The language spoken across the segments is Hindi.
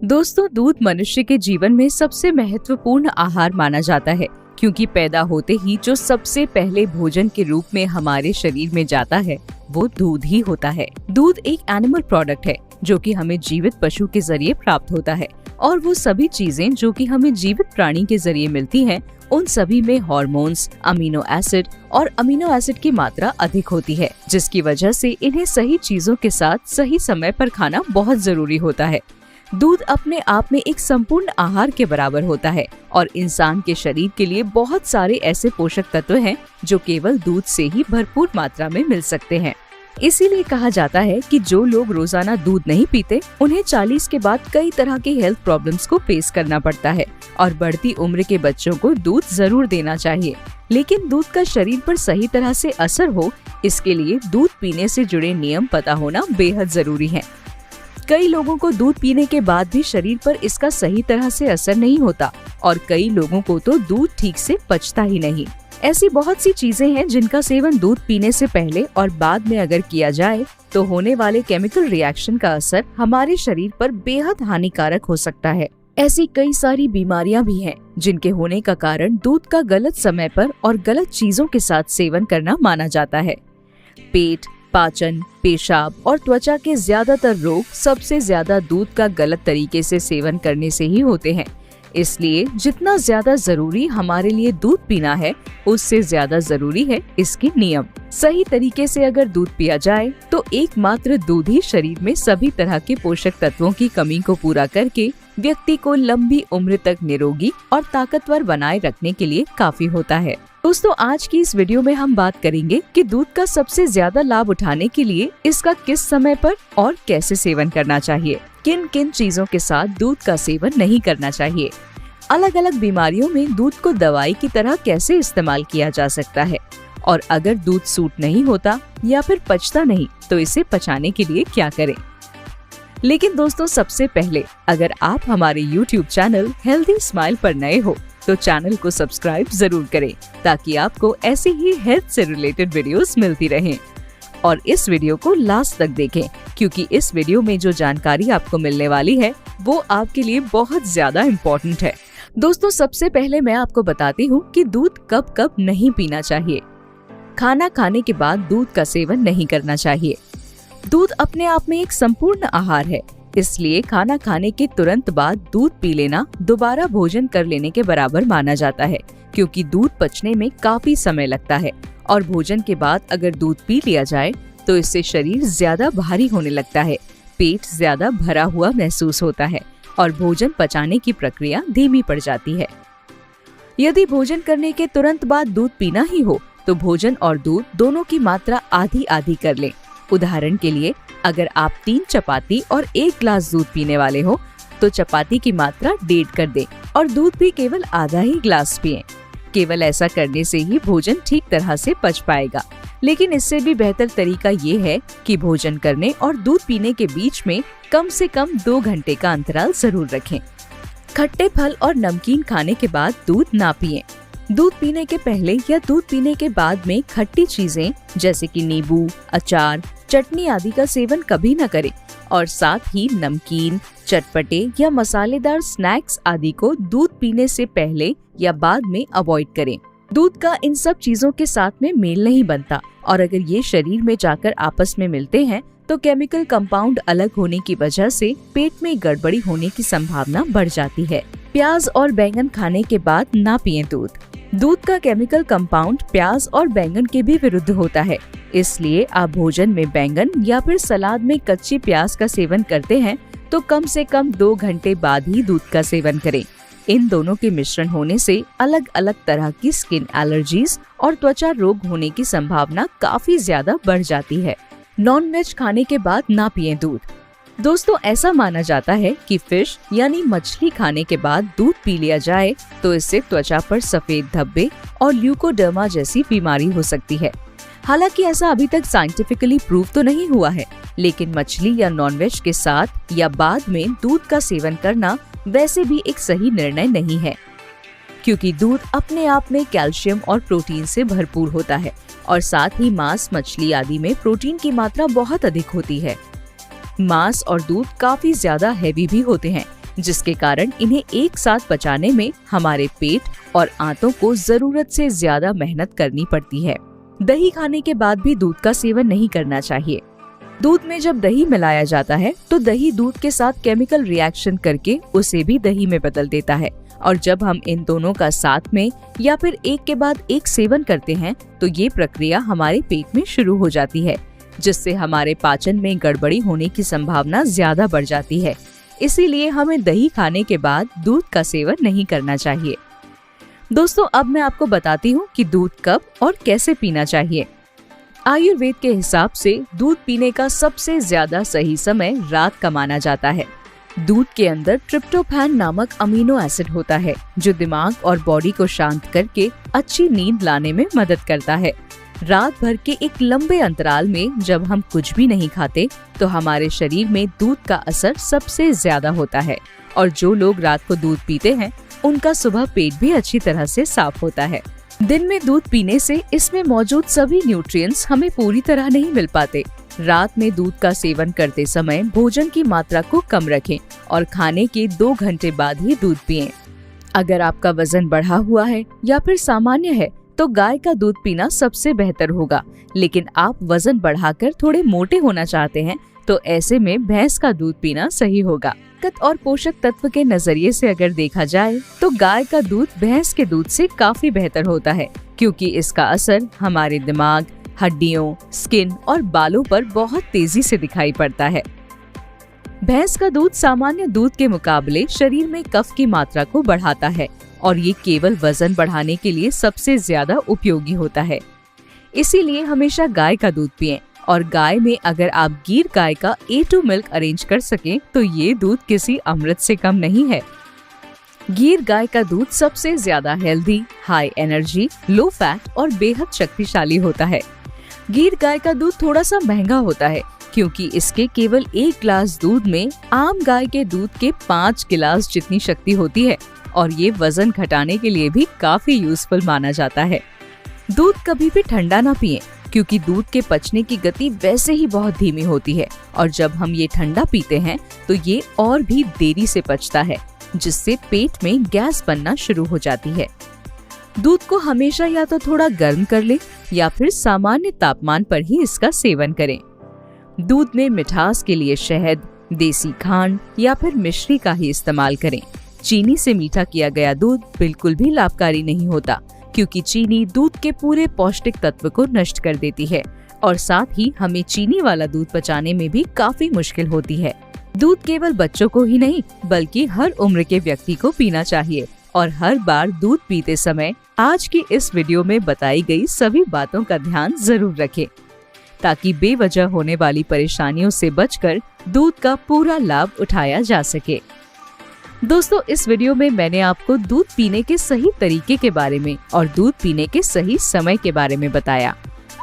दोस्तों, दूध मनुष्य के जीवन में सबसे महत्वपूर्ण आहार माना जाता है, क्योंकि पैदा होते ही जो सबसे पहले भोजन के रूप में हमारे शरीर में जाता है वो दूध ही होता है। दूध एक एनिमल प्रोडक्ट है जो कि हमें जीवित पशु के जरिए प्राप्त होता है, और वो सभी चीजें जो कि हमें जीवित प्राणी के जरिए मिलती हैं, उन सभी में हार्मोन्स, अमीनो एसिड की मात्रा अधिक होती है, जिसकी वजह से इन्हें सही चीजों के साथ सही समय पर खाना बहुत जरूरी होता है। दूध अपने आप में एक संपूर्ण आहार के बराबर होता है और इंसान के शरीर के लिए बहुत सारे ऐसे पोषक तत्व हैं जो केवल दूध से ही भरपूर मात्रा में मिल सकते हैं। इसीलिए कहा जाता है कि जो लोग रोजाना दूध नहीं पीते, उन्हें 40 के बाद कई तरह के हेल्थ प्रॉब्लम्स को फेस करना पड़ता है, और बढ़ती उम्र के बच्चों को दूध जरूर देना चाहिए। लेकिन दूध का शरीर पर सही तरह से असर हो, इसके लिए दूध पीने से जुड़े नियम पता होना बेहद जरूरी है। कई लोगों को दूध पीने के बाद भी शरीर पर इसका सही तरह से असर नहीं होता, और कई लोगों को तो दूध ठीक से पचता ही नहीं। ऐसी बहुत सी चीजें हैं जिनका सेवन दूध पीने से पहले और बाद में अगर किया जाए तो होने वाले केमिकल रिएक्शन का असर हमारे शरीर पर बेहद हानिकारक हो सकता है। ऐसी कई सारी बीमारियां भी हैं जिनके होने का कारण दूध का गलत समय पर और गलत चीजों के साथ सेवन करना माना जाता है। पेट, पाचन, पेशाब और त्वचा के ज्यादातर रोग सबसे ज्यादा दूध का गलत तरीके से सेवन करने से ही होते हैं। इसलिए जितना ज्यादा जरूरी हमारे लिए दूध पीना है, उससे ज्यादा जरूरी है इसके नियम। सही तरीके से अगर दूध पिया जाए तो एकमात्र दूध ही शरीर में सभी तरह के पोषक तत्वों की कमी को पूरा करके व्यक्ति को लंबी उम्र तक निरोगी और ताकतवर बनाए रखने के लिए काफी होता है। दोस्तों, आज की इस वीडियो में हम बात करेंगे कि दूध का सबसे ज्यादा लाभ उठाने के लिए इसका किस समय पर और कैसे सेवन करना चाहिए, किन किन चीजों के साथ दूध का सेवन नहीं करना चाहिए, अलग अलग बीमारियों में दूध को दवाई की तरह कैसे इस्तेमाल किया जा सकता है, और अगर दूध सूट नहीं होता या फिर पचता नहीं तो इसे पचाने के लिए क्या करें। लेकिन दोस्तों, सबसे पहले अगर आप हमारे YouTube चैनल हेल्दी स्माइल पर नए हो तो चैनल को सब्सक्राइब जरूर करें, ताकि आपको ऐसी ही हेल्थ से रिलेटेड वीडियोस मिलती रहें। और इस वीडियो को लास्ट तक देखें, क्योंकि इस वीडियो में जो जानकारी आपको मिलने वाली है वो आपके लिए बहुत ज्यादा इम्पोर्टेंट है। दोस्तों, सबसे पहले मैं आपको बताती हूँ कि दूध कब कब नहीं पीना चाहिए। खाना खाने के बाद दूध का सेवन नहीं करना चाहिए। दूध अपने आप में एक संपूर्ण आहार है, इसलिए खाना खाने के तुरंत बाद दूध पी लेना दोबारा भोजन कर लेने के बराबर माना जाता है, क्योंकि दूध पचने में काफी समय लगता है, और भोजन के बाद अगर दूध पी लिया जाए तो इससे शरीर ज्यादा भारी होने लगता है, पेट ज्यादा भरा हुआ महसूस होता है और भोजन पचाने की प्रक्रिया धीमी पड़ जाती है। यदि भोजन करने के तुरंत बाद दूध पीना ही हो तो भोजन और दूध दोनों की मात्रा आधी आधी कर लें। उदाहरण के लिए, अगर आप 3 चपाती और 1 ग्लास दूध पीने वाले हो तो चपाती की मात्रा 1.5 कर दें और दूध भी केवल आधा ही ग्लास पिएं। केवल ऐसा करने से ही भोजन ठीक तरह से पच पाएगा। लेकिन इससे भी बेहतर तरीका ये है कि भोजन करने और दूध पीने के बीच में कम से कम 2 घंटे का अंतराल जरूर रखें। खट्टे फल और नमकीन खाने के बाद दूध ना पिएं। दूध पीने के पहले या दूध पीने के बाद में खट्टी चीजें जैसे कि नींबू, अचार, चटनी आदि का सेवन कभी न करें, और साथ ही नमकीन, चटपटे या मसालेदार स्नैक्स आदि को दूध पीने से पहले या बाद में अवॉइड करें। दूध का इन सब चीजों के साथ में मेल नहीं बनता, और अगर ये शरीर में जाकर आपस में मिलते हैं तो केमिकल कंपाउंड अलग होने की वजह से पेट में गड़बड़ी होने की संभावना बढ़ जाती है। प्याज और बैंगन खाने के बाद ना पिएं दूध। दूध का केमिकल कंपाउंड प्याज और बैंगन के भी विरुद्ध होता है, इसलिए आप भोजन में बैंगन या फिर सलाद में कच्ची प्याज का सेवन करते हैं तो कम से कम 2 घंटे बाद ही दूध का सेवन करें। इन दोनों के मिश्रण होने से अलग अलग तरह की स्किन एलर्जीज और त्वचा रोग होने की संभावना काफी ज्यादा बढ़ जाती है। नॉन वेज खाने के बाद ना पिएं दूध। दोस्तों, ऐसा माना जाता है कि फिश यानी मछली खाने के बाद दूध पी लिया जाए तो इससे त्वचा पर सफेद धब्बे और ल्यूकोडर्मा जैसी बीमारी हो सकती है। हालांकि ऐसा अभी तक साइंटिफिकली प्रूव तो नहीं हुआ है, लेकिन मछली या नॉनवेज के साथ या बाद में दूध का सेवन करना वैसे भी एक सही निर्णय नहीं है, क्योंकि दूध अपने आप में कैल्शियम और प्रोटीन से भरपूर होता है, और साथ ही मांस, मछली आदि में प्रोटीन की मात्रा बहुत अधिक होती है। मांस और दूध काफी ज्यादा हैवी भी होते हैं, जिसके कारण इन्हें एक साथ पचाने में हमारे पेट और आंतों को जरूरत से ज्यादा मेहनत करनी पड़ती है। दही खाने के बाद भी दूध का सेवन नहीं करना चाहिए। दूध में जब दही मिलाया जाता है तो दही दूध के साथ केमिकल रिएक्शन करके उसे भी दही में बदल देता है, और जब हम इन दोनों का साथ में या फिर एक के बाद एक सेवन करते हैं तो ये प्रक्रिया हमारे पेट में शुरू हो जाती है, जिससे हमारे पाचन में गड़बड़ी होने की संभावना ज्यादा बढ़ जाती है। इसीलिए हमें दही खाने के बाद दूध का सेवन नहीं करना चाहिए। दोस्तों, अब मैं आपको बताती हूँ कि दूध कब और कैसे पीना चाहिए। आयुर्वेद के हिसाब से दूध पीने का सबसे ज्यादा सही समय रात का माना जाता है। दूध के अंदर ट्रिप्टोफैन नामक अमीनो एसिड होता है, जो दिमाग और बॉडी को शांत करके अच्छी नींद लाने में मदद करता है। रात भर के एक लंबे अंतराल में जब हम कुछ भी नहीं खाते तो हमारे शरीर में दूध का असर सबसे ज्यादा होता है, और जो लोग रात को दूध पीते हैं उनका सुबह पेट भी अच्छी तरह से साफ होता है। दिन में दूध पीने से इसमें मौजूद सभी न्यूट्रिएंट्स हमें पूरी तरह नहीं मिल पाते। रात में दूध का सेवन करते समय भोजन की मात्रा को कम रखें और खाने के 2 घंटे बाद ही दूध पिएं। अगर आपका वजन बढ़ा हुआ है या फिर सामान्य है तो गाय का दूध पीना सबसे बेहतर होगा, लेकिन आप वजन बढ़ाकर थोड़े मोटे होना चाहते हैं तो ऐसे में भैंस का दूध पीना सही होगा। ताकत और पोषक तत्व के नजरिए से अगर देखा जाए तो गाय का दूध भैंस के दूध से काफी बेहतर होता है, क्योंकि इसका असर हमारे दिमाग, हड्डियों, स्किन और बालों पर बहुत तेजी से दिखाई पड़ता है। भैंस का दूध सामान्य दूध के मुकाबले शरीर में कफ की मात्रा को बढ़ाता है, और ये केवल वजन बढ़ाने के लिए सबसे ज्यादा उपयोगी होता है। इसीलिए हमेशा गाय का दूध पिएं, और गाय में अगर आप गीर गाय का A2 मिल्क अरेंज कर सकें तो ये दूध किसी अमृत से कम नहीं है। गीर गाय का दूध सबसे ज्यादा healthy, high energy, low fat और बेहद शक्तिशाली होता है। गीर गाय का दूध थोड़ा सा महंगा होता है, क्योंकि इसके केवल 1 गिलास दूध में आम गाय के दूध के 5 गिलास जितनी शक्ति होती है, और ये वजन घटाने के लिए भी काफी यूजफुल माना जाता है। दूध कभी भी ठंडा ना पिएं, क्योंकि दूध के पचने की गति वैसे ही बहुत धीमी होती है, और जब हम ये ठंडा पीते हैं तो ये और भी देरी से पचता है, जिससे पेट में गैस बनना शुरू हो जाती है। दूध को हमेशा या तो थोड़ा गर्म कर लें या फिर सामान्य तापमान पर ही इसका सेवन करें। दूध में मिठास के लिए शहद, देसी खांड या फिर मिश्री का ही इस्तेमाल करें। चीनी से मीठा किया गया दूध बिल्कुल भी लाभकारी नहीं होता, क्योंकि चीनी दूध के पूरे पौष्टिक तत्व को नष्ट कर देती है, और साथ ही हमें चीनी वाला दूध पचाने में भी काफी मुश्किल होती है। दूध केवल बच्चों को ही नहीं बल्कि हर उम्र के व्यक्ति को पीना चाहिए, और हर बार दूध पीते समय आज की इस वीडियो में बताई गई सभी बातों का ध्यान जरूर रखें, ताकि बेवजह होने वाली परेशानियों से बचकर दूध का पूरा लाभ उठाया जा सके। दोस्तों, इस वीडियो में मैंने आपको दूध पीने के सही तरीके के बारे में और दूध पीने के सही समय के बारे में बताया।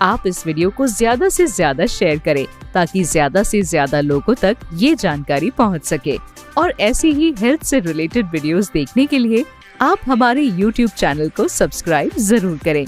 आप इस वीडियो को ज्यादा से ज्यादा शेयर करें, ताकि ज्यादा से ज्यादा लोगों तक ये जानकारी पहुंच सके। और ऐसी ही हेल्थ से रिलेटेड वीडियोस देखने के लिए आप हमारे YouTube चैनल को सब्सक्राइब जरूर करें।